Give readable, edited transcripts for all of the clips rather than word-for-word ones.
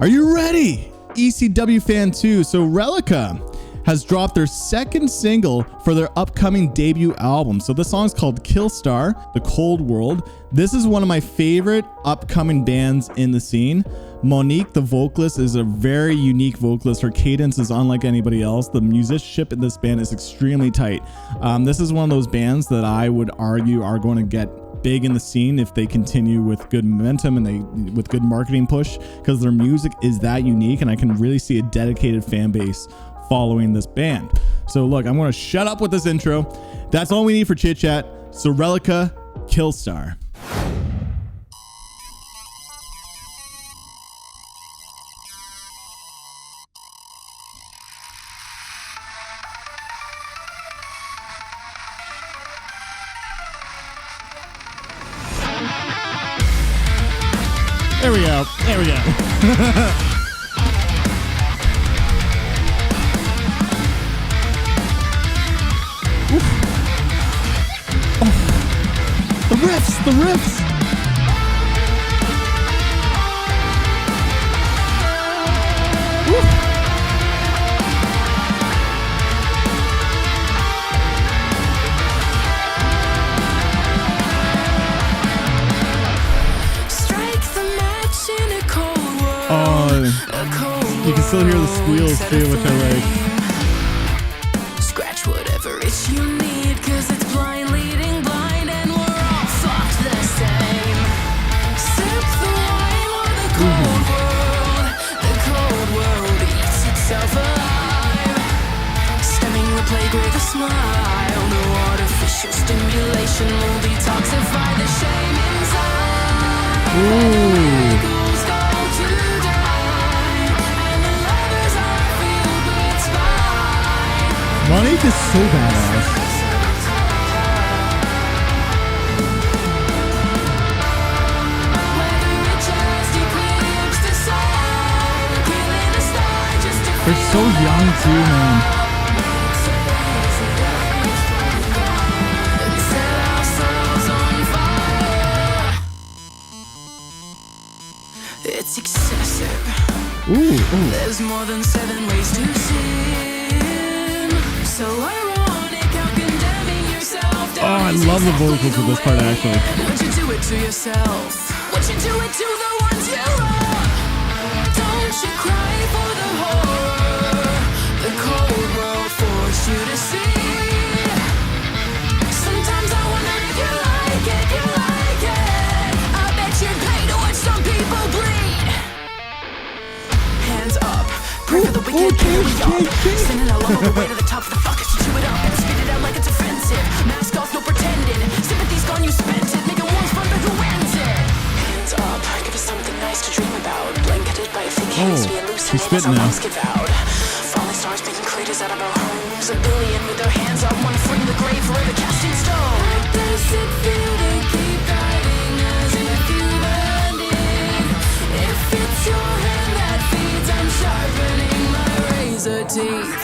Are you ready? ECW fan 2. So Reliqa has dropped their second single for their upcoming debut album. So the song's called Killstar, The Cold World. This is one of my favorite upcoming bands in the scene. Monique, the vocalist, is a very unique vocalist. Her cadence is unlike anybody else. The musicianship in this band is extremely tight. This is one of those bands that I would argue are going to get big in the scene if they continue with good momentum and with good marketing push, because their music is that unique, and I can really see a dedicated fan base following this band. So look, I'm going to shut up with this intro. That's all we need for chit chat. So Reliqa, Killstar. There we go. There we go. Oh, the riffs, the riffs. You can still hear the squeals too, which I like. Scratch whatever itch you need, cause it's blind leading blind, and we're all fucked the same. Sip the wine or the cold world eats itself alive. Stemming the plague with a smile. No artificial stimulation will detoxify the shame inside. Ooh. Monique is so badass. They're so young too, man. It's excessive. Ooh. There's more than 7 ways to sin. So ironic how condemning yourself. Oh, I love the vocals of this part actually. Would you do it to yourself? Would you do it to the ones you love? Don't you cry for the horror the cold world forced you to see. Sometimes I wonder if you like it, you like it. I bet you'd pay to watch some people bleed. Hands up. Pray for the wicked, here we go. Sending all over the way to the top of the fuckers to chew it up and spit it out like it's offensive. Mask off, no pretending. Sympathy's gone, you spent it. Making one's fun, but who ends it? Hands up, give us something nice to dream about. Blanketed by a thick haze, we hallucinate as our lungs give out. Falling stars making craters out of our homes. A billion with their hands up, one foot in the grave, forever casting stone. How does it feel to keep diving as if you've earned it? If it's your hand that feeds, I'm sharpening my razor teeth.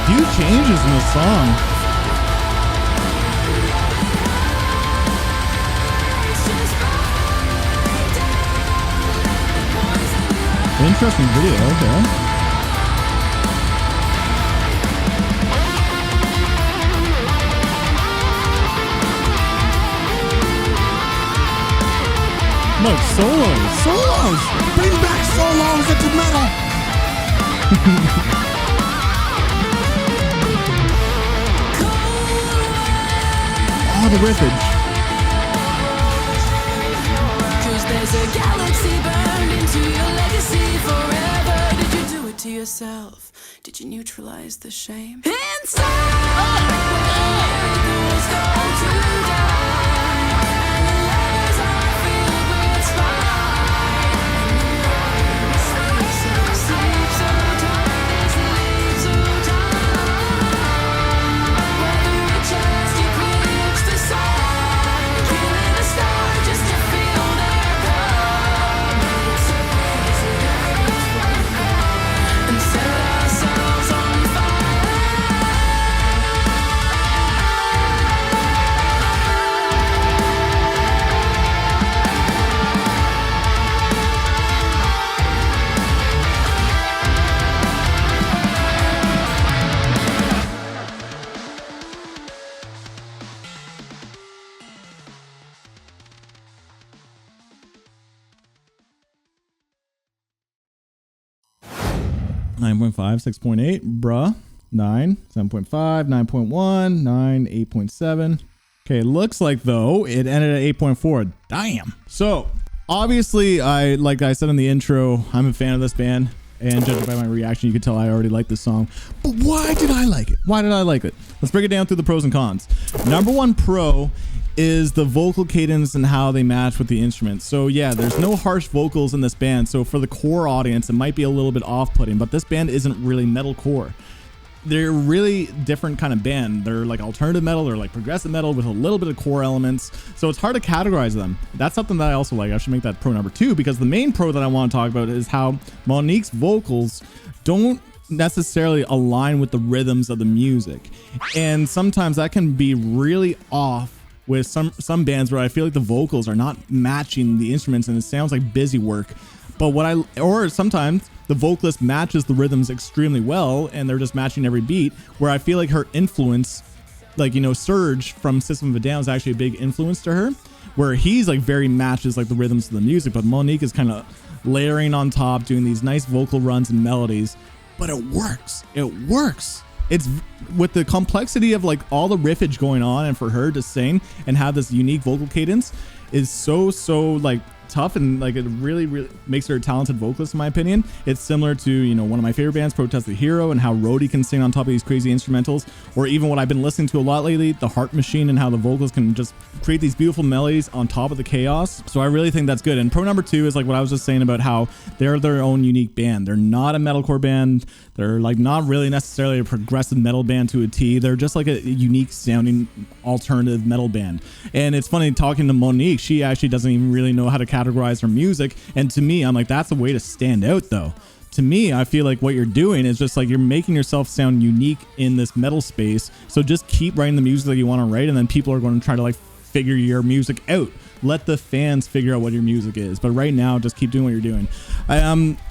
Few changes in the song. Interesting video, okay. Look, solos! Bring back solos into metal! Oh, the riffage. Cause there's a galaxy burned into your legacy forever. Did you do it to yourself? Did you neutralize the shame? Inside! Miracles go to die. 9.5, 6.8, bruh. 9, 7.5, 9.1, 9, 8.7. Okay, looks like though it ended at 8.4. Damn. So obviously, like I said in the intro, I'm a fan of this band, and judging by my reaction, you can tell I already like this song. But why did I like it? Why did I like it? Let's break it down through the pros and cons. Number one pro is the vocal cadence and how they match with the instruments. So yeah, there's no harsh vocals in this band. So for the core audience, it might be a little bit off-putting, but this band isn't really metalcore. They're really different kind of band. They're like alternative metal or like progressive metal with a little bit of core elements. So it's hard to categorize them. That's something that I also like. I should make that pro number 2, because the main pro that I want to talk about is how Monique's vocals don't necessarily align with the rhythms of the music. And sometimes that can be really off with some bands where I feel like the vocals are not matching the instruments and it sounds like busy work. But or sometimes the vocalist matches the rhythms extremely well and they're just matching every beat, where I feel like her influence, like, you know, Serge from System of a Down is actually a big influence to her, where he's like very matches like the rhythms of the music, but Monique is kind of layering on top, doing these nice vocal runs and melodies, but it works. It works. It's with the complexity of like all the riffage going on, and for her to sing and have this unique vocal cadence is so like tough, and like it really makes her a talented vocalist in my opinion. It's similar to, you know, one of my favorite bands, Protest the Hero, and how Rhodey can sing on top of these crazy instrumentals, or even what I've been listening to a lot lately, The Heart Machine, and how the vocals can just create these beautiful melodies on top of the chaos. So I really think that's good. And pro number 2 is like what I was just saying about how they're their own unique band. They're not a metalcore band. They're like not really necessarily a progressive metal band to a T. They're just like a unique sounding alternative metal band. And it's funny talking to Monique, she actually doesn't even really know how to categorize her music. And to me, I'm like, that's a way to stand out though. To me, I feel like what you're doing is just like you're making yourself sound unique in this metal space. So just keep writing the music that you want to write, and then people are going to try to like figure your music out. Let the fans figure out what your music is. But right now, just keep doing what you're doing.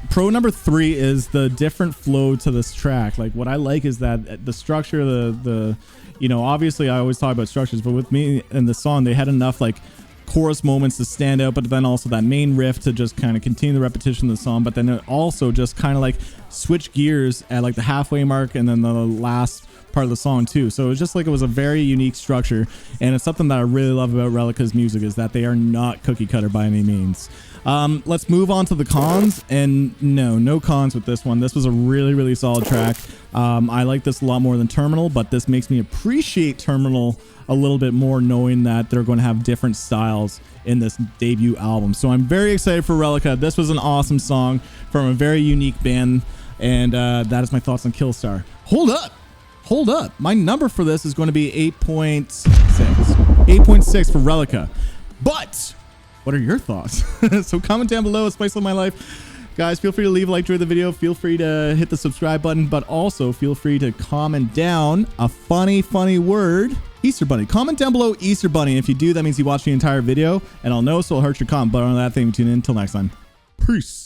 Pro number 3 is the different flow to this track. Like what I like is that the structure, the you know, obviously I always talk about structures, but with me and the song, they had enough like chorus moments to stand out, but then also that main riff to just kind of continue the repetition of the song, but then it also just kind of like switch gears at like the halfway mark and then the last part of the song too. So it was just like, it was a very unique structure, and it's something that I really love about Reliqa's music, is that they are not cookie cutter by any means. Let's move on to the cons, and no cons with this one. This was a really solid track. I like this a lot more than Terminal, but this makes me appreciate Terminal a little bit more, knowing that they're going to have different styles in this debut album. So I'm very excited for Reliqa. This was an awesome song from a very unique band, and that is my thoughts on Killstar. Hold up. My number for this is going to be 8.6. 8.6 for Reliqa. But what are your thoughts? So comment down below. It's Spice of My Life. Guys, feel free to leave a like during the video. Feel free to hit the subscribe button, but also feel free to comment down a funny word. Easter Bunny. Comment down below Easter Bunny. And if you do, that means you watched the entire video, and I'll know, so it'll hurt your comment button on that thing. Tune in. Until next time. Peace.